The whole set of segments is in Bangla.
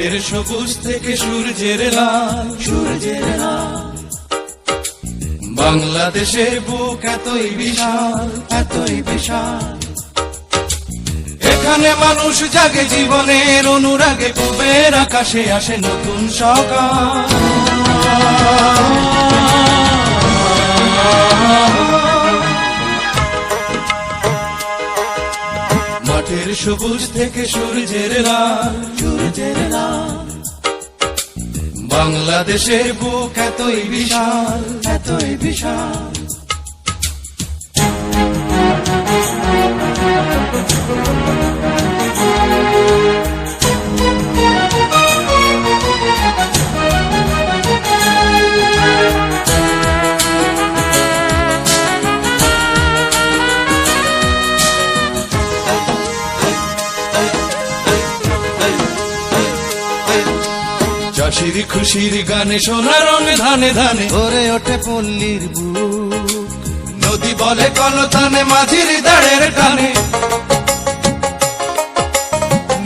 মাঠের সবুজ থেকে সূর্যের লাল, সূর্যের লাল। বাংলাদেশের বুক এতই বিশাল, এতই বিশাল। এখানে মানুষ জাগে জীবনের অনুরাগে, পূবের আকাশে আসে নতুন সকাল। মাঠের সবুজ থেকে সূর্যের লাল, সূর্যের লাল। বাংলাদেশের বুক এতই বিশাল, এতই বিশাল। চাষির খুশির গানে সোনা রঙে ধানে ধানে ভরে ওঠে পল্লীর বুক। নদী বলে কলতানে মাঝির দাঁড়ের টানে,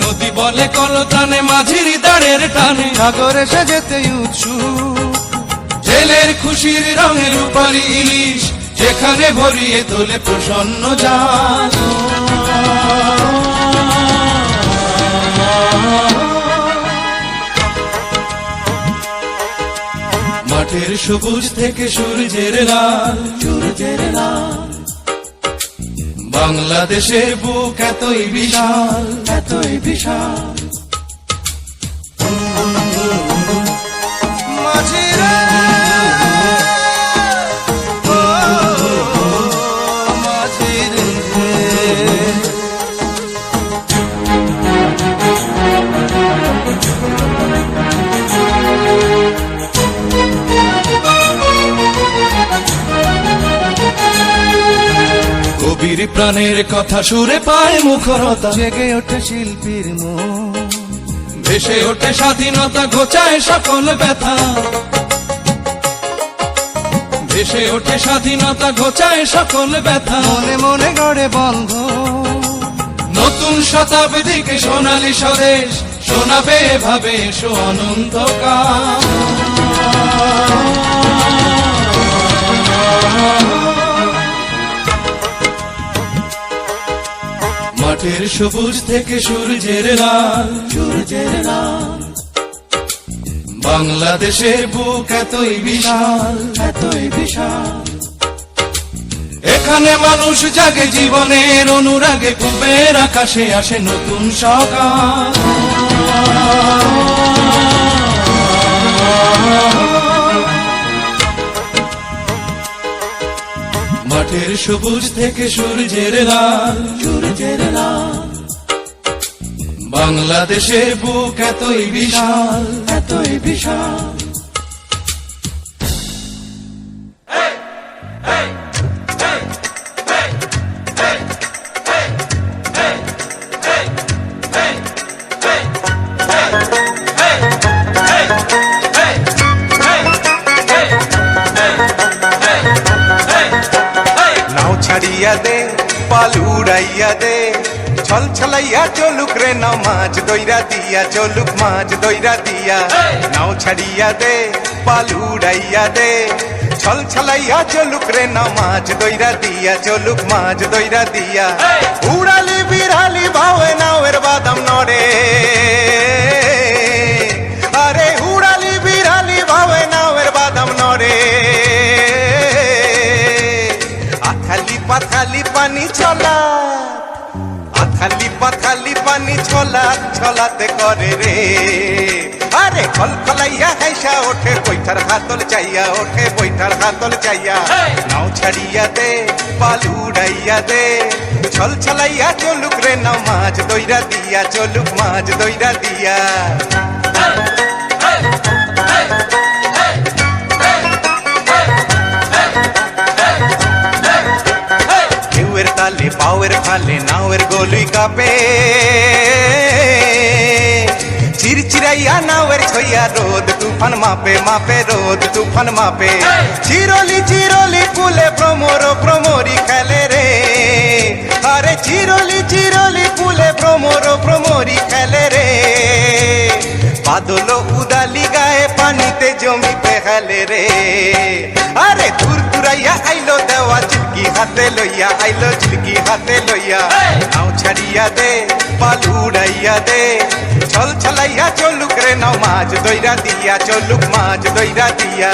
নদী বলে কলতানে মাঝির দাঁড়ের টানে। সাগর এসে যেতে উৎসুক, জেলের খুশির রঙে রূপালী ইলিশ যেখানে ভরিয়ে তোলে প্রসন্ন জান। মাঠের সবুজ থেকে সূর্যের লাল, সূর্যের লাল। বাংলাদেশের বুক এতই বিশাল, এতই বিশাল। মাঝিরে ও মাঝিরে, কবির প্রাণের কথা সুরে পায় মুখরতা, জেগে ওঠে শিল্পীর মন। ভেসে ওঠে স্বাধীনতা, ঘোচায় সকল ব্যথা। ভেসে ওঠে স্বাধীনতা, ঘোচায় সকল ব্যথা। মনে মনে গড়ে বন্ধ নতুন শতাব্দীকে সোনালী স্বদেশ শোনাবে ভাবে এসো অনন্তকাল। মাঠের সবুজ থেকে সূর্যের লাল, সূর্যের লাল। বাংলাদেশের বুক এতই বিশাল, এতই বিশাল। এখানে মানুষ জাগে জীবনের অনুরাগে, পূবের আকাশে আসে নতুন সকাল। মাঠের সবুজ থেকে সূর্যের লাল, সূর্যের লাল। বাংলাদেশের বুক এতই বিশাল, এতই বিশাল। ছাড়িয়া দে পাল উড়াইয়া দে, ছল ছলাইয়া চলুক রে নাও মাছ দইরা দিয়া, চলুক মাছ দইরা দিয়া। নাও ছাড়িয়া দে পাল উড়াইয়া দে, ছল ছলাইয়া চলুক রে নাও মাছ দইরা দিয়া, চলুক মাছ দইরা দিয়া। উড়ালি বিড়ালি ভাবে নাওয়ের বাদাম নড়ে, আরে উড়ালি বিড়ালি ভাবে নাওয়ের বাদাম নড়ে। পাথালি পানি ছলা, আথালি পাথালি পানি ছলা, ছলাতে করে রে। আরে খলখলাইয়া হাইসা ওঠে বৈঠার হাতল চাইয়া, ওঠে বৈঠার হাতল চাইয়া। নাও ছাড়িয়া দে পাল উড়াইয়া দে, ছল ছলাইয়া চলুক রে নাও মাছ দইরা দিয়া, চলুক মাছ দইরা দিয়া। তালে পাওয়ের ফালে নাওয়ের গলুই কাপে, চিরচিরাইয়া নাওয়ের ছইয়া রোদ তুফান মাপে, মাপে রোদ তুফান মাপে। চিরলি চিরলি কুলে ভ্রমর ভ্রমরি খেলে রে, আরে চিরলি চিরলি কুলে ভ্রমর ভ্রমরি খেলে রে। বাদল উদালি গায়ে পানিতে জমিতে হেলে রে আরে দূর দূরাইয়া আইলো দেওয়া ঝিলকি হাতে লইয়া আইলো ঝিলকি হাতে লইয়া নাও ছাড়িয়া দে পাল উড়াইয়া দে ছল ছলাইয়া চলুক রে নাও মাছ দইরা দিয়া চলুক মাছ দইরা দিয়া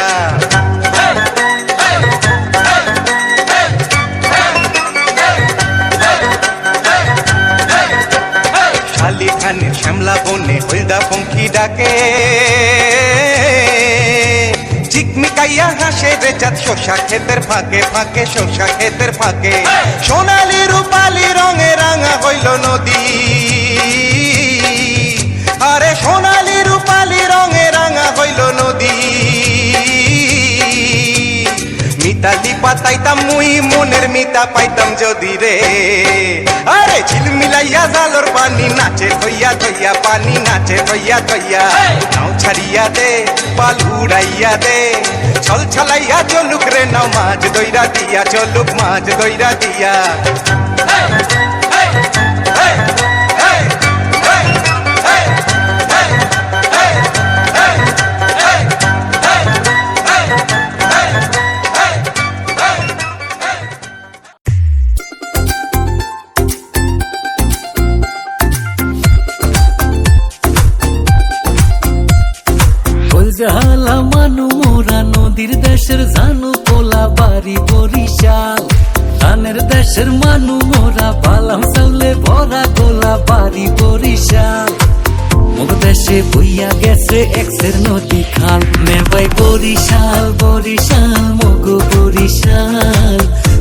শালি খানের শ্যামলা বনে হলদা পঙ্খী ডাকে চিকমিকাইয়া হাসে রে চাঁদ শোষা ক্ষেতের ফাঁকে ফাঁকে শোষা ক্ষেতের ফাঁকে সোনালি রূপালি রঙে রাঙা হইল নদী আরে সোনালি রূপালি রঙে রাঙা হইল নদী মিতালি পাতাইতাম মুই মনের মিতা পাইতাম যদি রে আরে ঝিলমিলাইয়া জালর পানি নাচে থইয়া থইয়া পানি নাচে থইয়া থইয়া নাও ছাড়িয়া দে পাল উড়াইয়া দে ছল ছলাইয়া চলুক রে নাও মাছ দইরা দিয়া চলুক মাছ দইরা দিয়া জালা মানু মোরা নদীর দেশের জানু পোলা বাড়ি বরিশাল ধানের দেশের মানু মোরা পালাম চাউলে ভরা গোলা বাড়ি বরিশাল মোর দেশে বইয়া গেছে এক্সের নদী খাল মেবাই বরিশাল বরিশাল মগো বরিশাল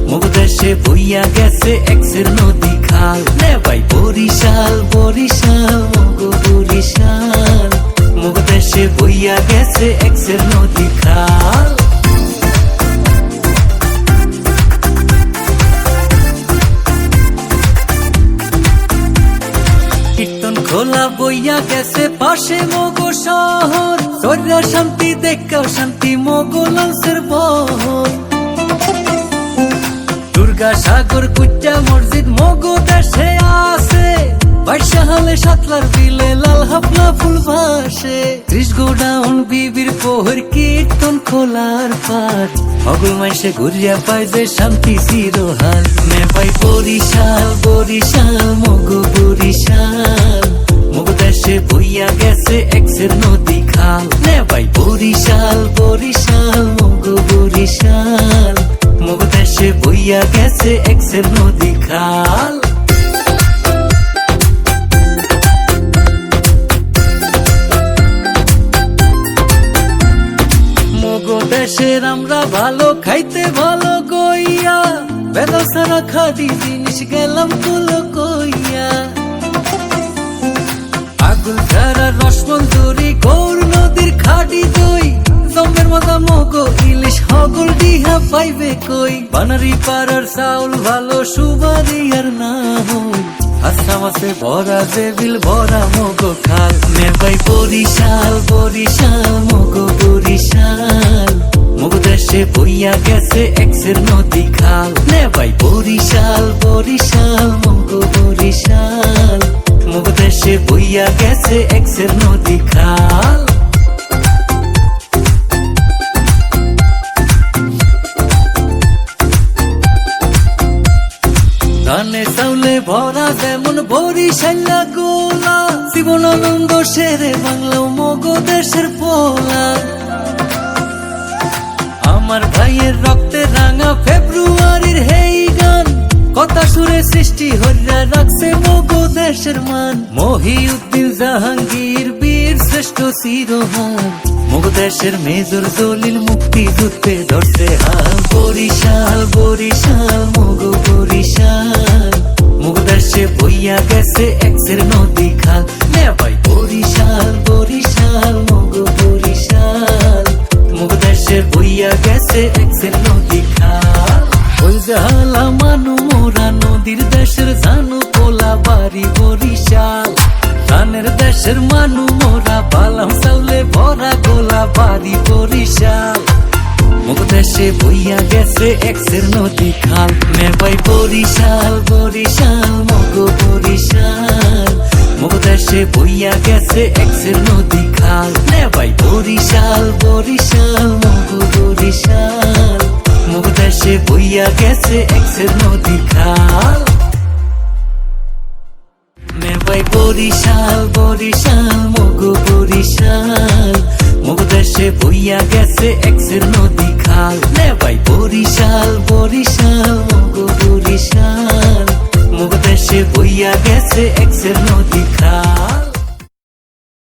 মোর দেশে বইয়া গেছে এক্সের নদী খাল মেবাই বরিশাল বরিশাল মগো বরিশাল মোর দেশে বইয়া গেছে এক্সের নদী খাল কীর্তন খোলা বইয়া গেছে পাশে মগো শহর সর্যা শান্তি দেখাও শান্তি মগো লঞ্চের বহর দুর্গা সাগর কুচ্চা মসজিদ মগো দেশে আছে বাইশাহালে সাতলার বিলে লাল হাফলা ফুল ভাসে 30 গোডাউন বিবির পোহর কীর্তন খোলার পাট মগল মাইসে ঘুরিয়া পায় যে শান্তি চিরহাল মে পাই বরিশাল বরিশাল মগো বরিশাল মগ দেশে বইয়া গেছে এক্সের নদী খাল মে পাই বরিশাল বরিশাল মগো বরিশাল মগ দেশে বইয়া গেছে এক্সের নদী খাল দেশের আমরা ভালো খাইতে ভালো গইয়া বেদসারা খাদি জিনিস গেলাম কুলো কইয়া আগুন ধারা রসমঞ্জুরি গৌর নদীর খাডি দই জমের মাথা মগো ইলিশ হগল ডিহা পাইবে কই বানারি পাড়ার চাউল ভালো সুবাদি আর না হই আসামাসে ভরা যে বিল ভরা মগো খাল মেবাই বরিশাল বরিশাল মগো বরিশাল মগো দেশে বইয়া গেছে এক্সের নদী খাল মেবাই বরিশাল বরিশাল মগো বরিশাল মগো দেশে বইয়া গেছে এক্সের নদী খাল ধানে চাউলে ভরা যেমন বরিশাল্লা গোলা জীবনানন্দ শেরে বাংলাও মগো দেশের পোলা আমার ভাইয়ের রক্তে রাঙা ফেব্রুয়ারির হেই গান কথা সুরে সৃষ্টি হইয়া রাখছে মগো দেশের মান মহিউদ্দিন জাহাঙ্গীর বীর শ্রেষ্ঠ শিরোহান মগো দেশের মেজর দলিল মুক্তি যুদ্ধে ধরছে হাল বরিশাল বরিশাল মগো বরিশাল মগো দেশে বইয়া গেছে এক্সের নদী খাল ভাই বরিশাল বরিশাল মগো বরিশাল মগো দেশে বইয়া গেছে এক্সের নদী খাল ওই জালা মানু মোরা নদীর দেশের জানু পোলা বাড়ি বরিশাল ধানের দেশের মানু মোরা পালাম চাউলে ভরা গোলা বাড়ি বরিশাল মগ দেশে বইয়া গেছে এক্সের নদী খাল মেবাই বরিশাল বরিশাল মগ বরিশাল মগ দেশে বইয়া গেছে এক্সের নদী খাল নে ভাই বরিশাল বরিশাল মগো বরিশাল মুগ দেশে বইয়া গেছে এক্সের নদী খাল নে ভাই বরিশাল বরিশাল মগো বরিশাল মুগ দেশে বইয়া গেছে এক্সের নদী খাল নে ভাই বরিশাল বরিশাল মগো বরিশাল মুগ দেশে বইয়া গেছে এক্সের নদী খাল